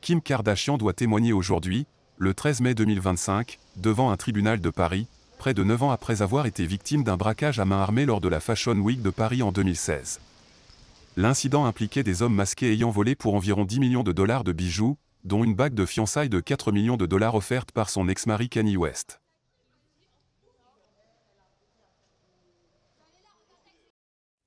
Kim Kardashian doit témoigner aujourd'hui, le 13 mai 2025, devant un tribunal de Paris, près de 9 ans après avoir été victime d'un braquage à main armée lors de la Fashion Week de Paris en 2016. L'incident impliquait des hommes masqués ayant volé pour environ 10 millions de dollars de bijoux, dont une bague de fiançailles de 4 millions de dollars offerte par son ex-mari Kanye West.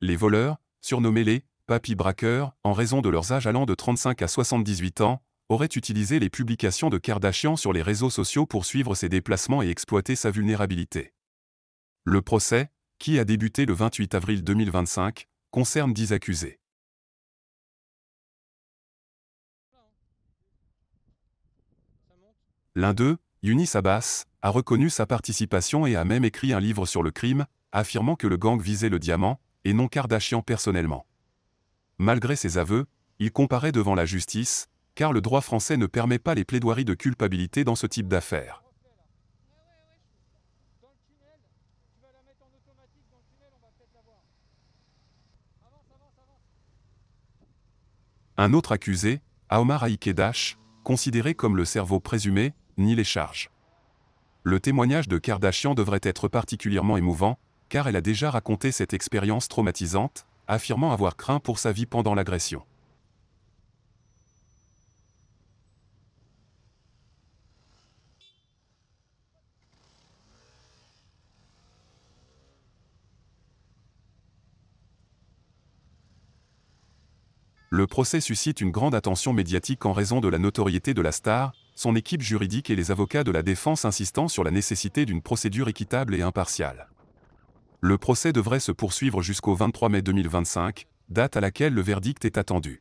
Les voleurs, surnommés les « papy braqueurs » en raison de leurs âges allant de 35 à 78 ans, auraient utilisé les publications de Kardashian sur les réseaux sociaux pour suivre ses déplacements et exploiter sa vulnérabilité. Le procès, qui a débuté le 28 avril 2025, concerne 10 accusés. L'un d'eux, Younis Abbas, a reconnu sa participation et a même écrit un livre sur le crime, affirmant que le gang visait le diamant, et non Kardashian personnellement. Malgré ses aveux, il comparaît devant la justice, car le droit français ne permet pas les plaidoiries de culpabilité dans ce type d'affaires. Un autre accusé, Aomar Haïk-Dash, considéré comme le cerveau présumé, nie les charges. Le témoignage de Kardashian devrait être particulièrement émouvant, car elle a déjà raconté cette expérience traumatisante, affirmant avoir craint pour sa vie pendant l'agression. Le procès suscite une grande attention médiatique en raison de la notoriété de la star, son équipe juridique et les avocats de la défense insistant sur la nécessité d'une procédure équitable et impartiale. Le procès devrait se poursuivre jusqu'au 23 mai 2025, date à laquelle le verdict est attendu.